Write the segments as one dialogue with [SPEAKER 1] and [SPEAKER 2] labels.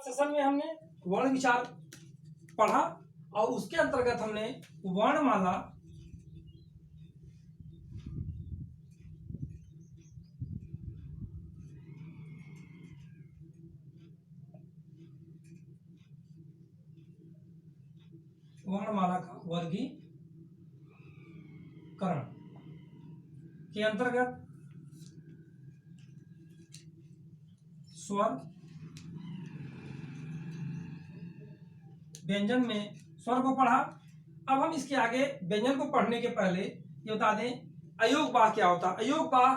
[SPEAKER 1] Session में हमने वर्ण विचार पढ़ा और उसके अंतर्गत हमने वर्णमाला का वर्गीकरण के अंतर्गत स्वर व्यंजन में स्वर को पढ़ा। अब हम इसके आगे व्यंजन को पढ़ने के पहले ये बता दें अयोगवाह क्या होता है। अयोगवाह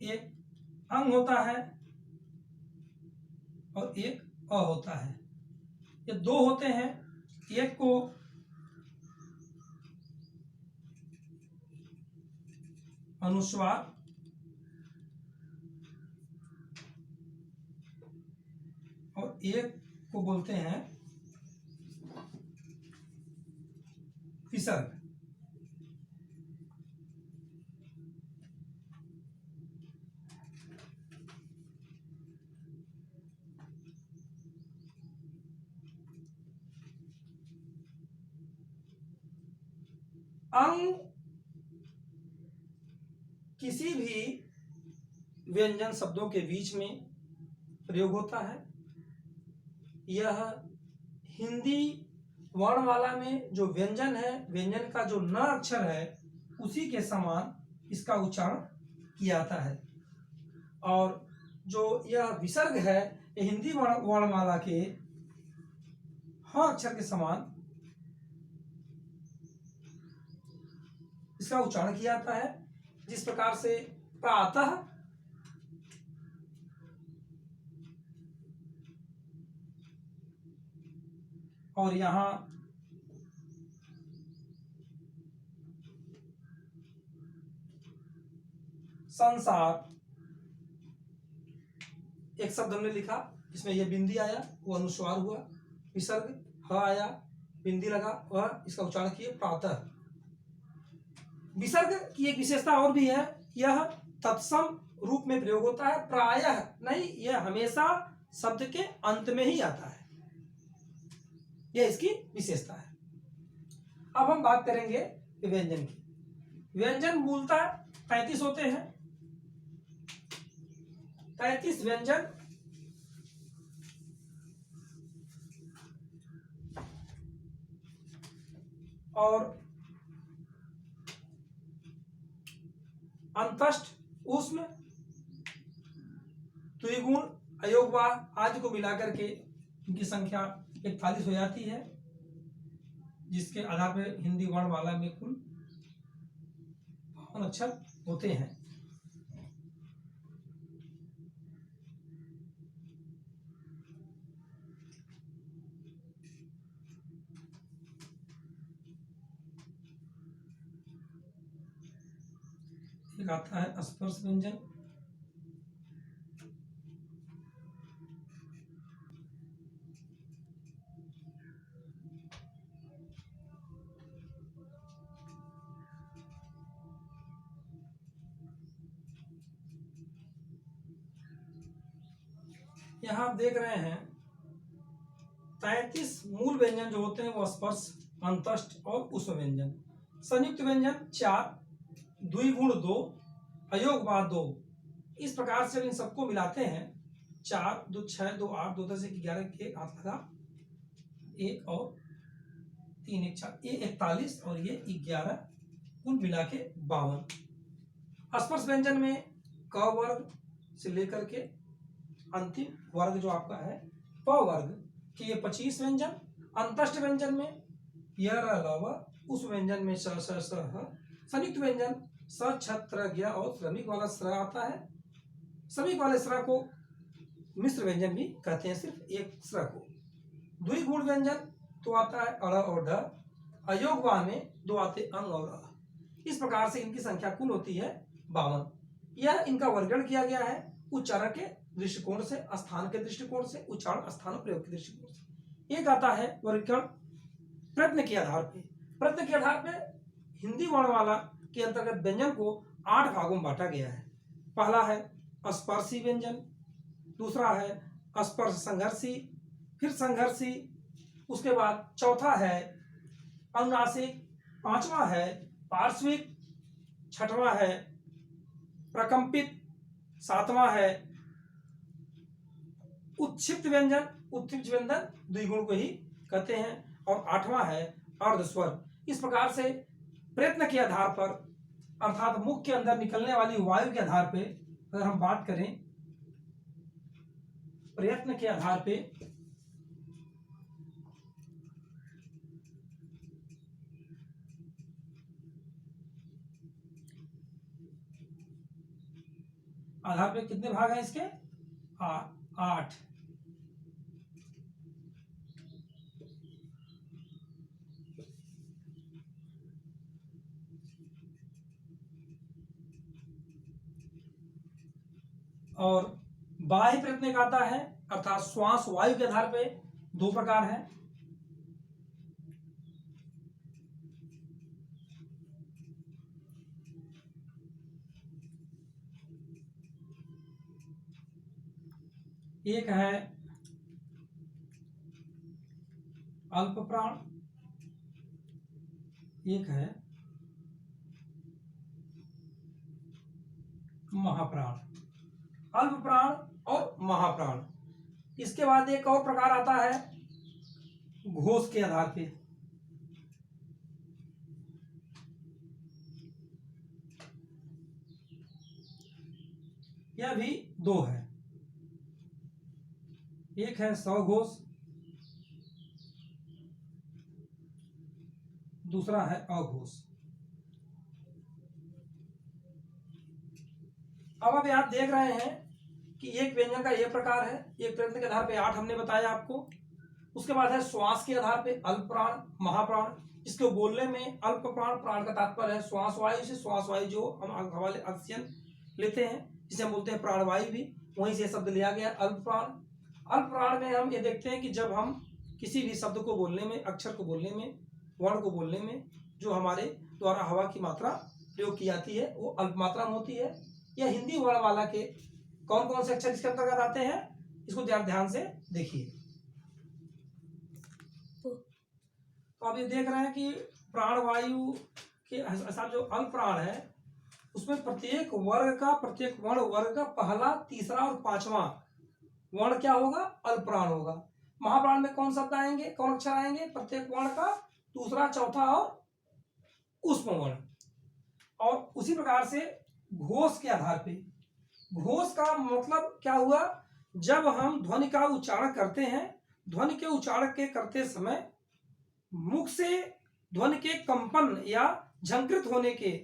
[SPEAKER 1] एक अंग होता है और एक अ होता है। ये दो होते हैं, एक को अनुस्वार और एक को बोलते हैं विसर्ग। अंग किसी भी व्यंजन शब्दों के बीच में प्रयोग होता है। यह हिंदी वर्णमाला में जो व्यंजन है, व्यंजन का जो न अक्षर है उसी के समान इसका उच्चारण किया जाता है। और जो यह विसर्ग है यह हिंदी वर्णमाला के ह अक्षर के समान इसका उच्चारण किया जाता है। जिस प्रकार से प्रातः, और यहां संसार एक शब्द हमने लिखा, इसमें यह बिंदी आया वो अनुस्वार हुआ, विसर्ग ह आया, बिंदी लगा, वह इसका उच्चारण किए प्रातः। विसर्ग की एक विशेषता और भी है, यह तत्सम रूप में प्रयोग होता है, प्रायः नहीं, यह हमेशा शब्द के अंत में ही आता है, यह इसकी विशेषता है। अब हम बात करेंगे व्यंजन की। व्यंजन मूलतः 33 होते हैं। 33 व्यंजन और अंतष्ट, ऊष्म, द्विगुण, अयोगवाह आदि को मिलाकर के इनकी संख्या 41 हो जाती है, जिसके आधार पर हिंदी वर्णमाला में कुल 52 अक्षर होते हैं। एक आता है स्पर्श व्यंजन, यहां आप देख रहे हैं 33 मूल व्यंजन जो होते हैं वो स्पर्श, अंतष्ट और ऊष्म व्यंजन। संयुक्त व्यंजन 4, द्विगुण 2, अयोगवाह 2। इस प्रकार से इन सबको मिलाते हैं 4, 2, 6, 2, 8, 2, 10, 11 के हाथ लगा, 1 और 3, 1, 4, ये 41 और ये 11, कुल मिला के 52। स्पर्श व्यंजन में क वर्ग से लेकर के अंतिम वर्ग जो आपका है प वर्ग के ये 25 व्यंजन। अंतष्ट व्यंजन में य, र, ल, व। उस व्यंजन में स, स, ह। संयुक्त व्यंजन स, छ, त्र, ज्ञ और श्रमिक वाला स्र आता है। श्रमिक वाले स्र को मिश्र व्यंजन भी कहते हैं, सिर्फ एक स्र को। द्विगुण व्यंजन तो आता है अड़ और ढ। अयोगवाह में 2 आते अंग और अ। इस प्रकार से इनकी संख्या कुल होती है 52। यह इनका वर्गीकरण किया गया है उच्चारण के दृष्टिकोण से, स्थान के दृष्टिकोण से, उच्चारण स्थान प्रयोग के दृष्टिकोण से। एक आता है वर्गीकरण प्रयत्न के आधार पे। प्रयत्न के आधार पे हिंदी वर्णमाला के अंतर्गत व्यंजन को 8 भागों में बांटा गया है। पहला है स्पर्शी व्यंजन, दूसरा है स्पर्श संघर्षी, फिर संघर्षी, उसके बाद चौथा है अनुनासिक, पांचवा है पार्श्विक, छठवां है प्रकंपित, सातवां है उत्क्षिप्त व्यंजन, उत्क्षिप्त व्यंजन द्विगुण को ही कहते हैं, और आठवां है अर्धस्वर। इस प्रकार से प्रयत्न के आधार पर अर्थात मुख के अंदर निकलने वाली वायु के आधार पे अगर हम बात करें, प्रयत्न के आधार पे कितने भाग हैं इसके? 8। और बाह्य प्रयत्न एक आता है, अर्थात श्वास वायु के आधार पे 2 प्रकार है। एक है अल्प प्राण, एक है महाप्राण। अल्प प्राण और महाप्राण। इसके बाद एक और प्रकार आता है घोष के आधार पे। यह भी 2 है, एक है स्वघोष, दूसरा है अघोष। अब आप देख रहे हैं कि एक व्यंजन का यह प्रकार है, एक प्रयत्न के आधार पे 8 हमने बताया आपको। उसके बाद है श्वास के आधार पे अल्प प्राण, महाप्राण। इसको बोलने में अल्प प्राण, प्राण का तात्पर्य है श्वास वायु से, श्वास वायु जो हम हवाले ऑक्सीजन लेते हैं जिसे हम बोलते हैं प्राणवायु भी, वहीं से शब्द लिया गया अल्प प्राण। अल्प प्राण में हम ये देखते हैं कि जब हम किसी भी शब्द को बोलने में, अक्षर को बोलने में, वर्ण को बोलने में जो हमारे द्वारा हवा की मात्रा प्रयोग की जाती है वो अल्प मात्रा में होती है। यह हिंदी वर्णमाला के कौन कौन से अक्षर इसके अंतर्गत आते हैं, इसको ध्यान से देखिए। तो आप ये देख रहे हैं कि प्राणवायु के साथ जो अल्प प्राण है उसमें प्रत्येक वर्ग का, प्रत्येक वर्ण वर्ग का पहला, तीसरा और पांचवा वर्ण क्या होगा? अल्प प्राण होगा। महाप्राण में कौन शब्द आएंगे, कौन अक्षर आएंगे? प्रत्येक वर्ण का दूसरा, चौथा और ऊष्म वर्ण। और उसी प्रकार से घोष के आधार पे, घोष का मतलब क्या हुआ? जब हम ध्वनि का उच्चारण करते हैं, ध्वनि के उच्चारण के करते समय मुख से ध्वनि के कंपन या झंकृत होने के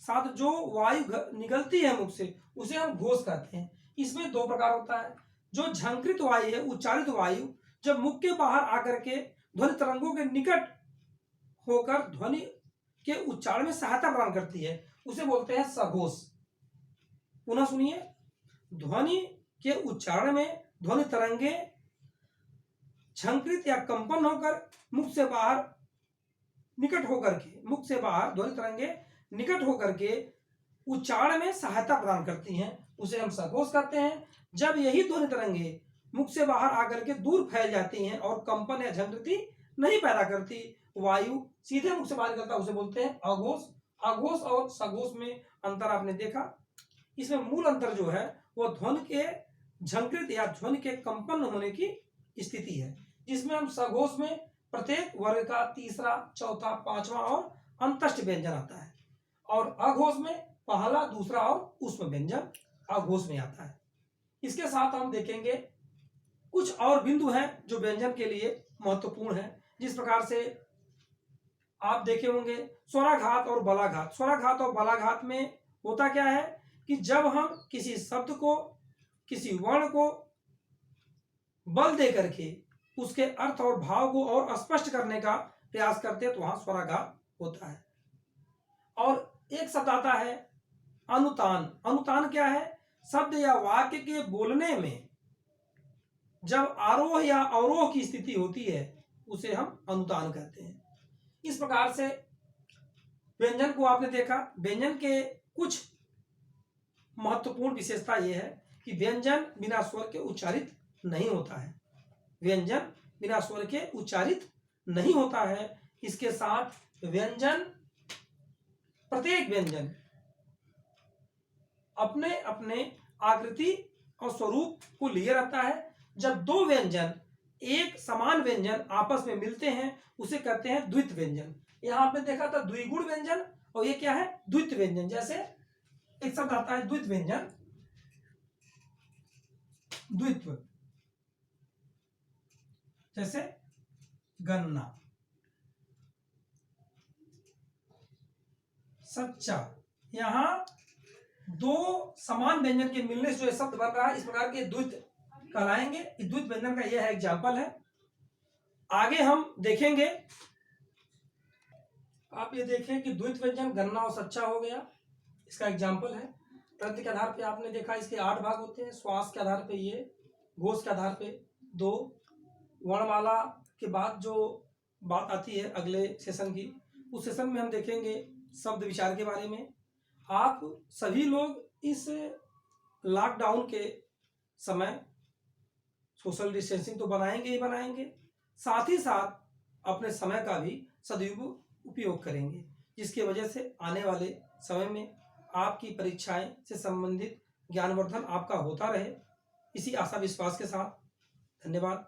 [SPEAKER 1] साथ जो वायु निकलती है मुख से, उसे हम घोष कहते हैं। इसमें 2 प्रकार होता है। जो झंकृत वायु है, उच्चारित वायु, जब मुख के बाहर आकर के ध्वनि तरंगों के निकट होकर ध्वनि के उच्चारण में सहायता प्रदान करती है, उसे बोलते हैं सघोष। पुनः सुनिए, ध्वनि के उच्चारण में ध्वनि तरंगे झंकृत या कंपन होकर मुख से बाहर निकट होकर के, मुख से बाहर ध्वनि तरंगे निकट होकर के उच्चारण में सहायता प्रदान करती हैं, उसे हम सघोष कहते हैं। जब यही ध्वनि तरंगे मुख से बाहर आकर के दूर फैल जाती हैं और कंपन या झंकृति नहीं पैदा करती, वायु सीधे मुख से बाहर निकलता, उसे बोलते हैं अघोष। अघोष और सघोष में अंतर आपने देखा। इसमें मूल अंतर जो है वो ध्वनि के झंकृत या ध्वनि के कंपन होने की स्थिति है, जिसमें हम सघोष में प्रत्येक वर्ग का तीसरा, चौथा, पांचवा और अंतस्थ व्यंजन आता है, और अघोष में पहला, दूसरा और ऊष्म व्यंजन अघोष में आता है। इसके साथ हम देखेंगे कुछ और बिंदु हैं जो व्यंजन के लिए महत्वपूर्ण है। जिस प्रकार से आप देखे होंगे स्वराघात और बलाघात। स्वराघात और बलाघात में होता क्या है कि जब हम किसी शब्द को, किसी वर्ण को बल दे करके उसके अर्थ और भाव को और स्पष्ट करने का प्रयास करते हैं तो वहां स्वराघात होता है। और एक शब्द आता है अनुतान। अनुतान क्या है? शब्द या वाक्य के बोलने में जब आरोह या अवरोह की स्थिति होती है उसे हम अनुतान कहते हैं। इस प्रकार से व्यंजन को आपने देखा। व्यंजन के कुछ महत्वपूर्ण विशेषता यह है कि व्यंजन बिना स्वर के उच्चारित नहीं होता है। व्यंजन बिना स्वर के उच्चारित नहीं होता है। इसके साथ व्यंजन, प्रत्येक व्यंजन अपने अपने आकृति और स्वरूप को लिए रहता है। जब दो व्यंजन एक समान व्यंजन आपस में मिलते हैं उसे कहते हैं द्वित व्यंजन। यहां आपने देखा था द्विगुण व्यंजन, और ये क्या है, द्वित व्यंजन। जैसे एक शब्द आता है द्वित व्यंजन, द्वित्व, जैसे गन्ना, सच्चा। यहां दो समान व्यंजन के मिलने से जो शब्द बन रहा है, इस प्रकार के द्वित कहलाएंगे। इस द्वित व्यंजन का यह है एग्जाम्पल है। आगे हम देखेंगे, आप ये देखें कि द्वित व्यंजन गन्ना और सच्चा हो गया, इसका एग्जाम्पल है। तंत्र के आधार पे आपने देखा इसके 8 भाग होते हैं। श्वास के आधार पे ये, घोष के आधार पे 2, वर्णमाला के बाद जो बात आती है अगले सेशन की, उस सेशन में हम देखेंगे शब्द विचार के बारे में। आप सभी लोग इस लॉकडाउन के समय सोशल डिस्टेंसिंग तो बनाएंगे ही बनाएंगे, साथ ही साथ अपने समय का भी उपयोग करेंगे, जिसकी वजह से आने वाले समय में आपकी परीक्षाएं से संबंधित ज्ञानवर्धन आपका होता रहे। इसी आशा विश्वास के साथ धन्यवाद।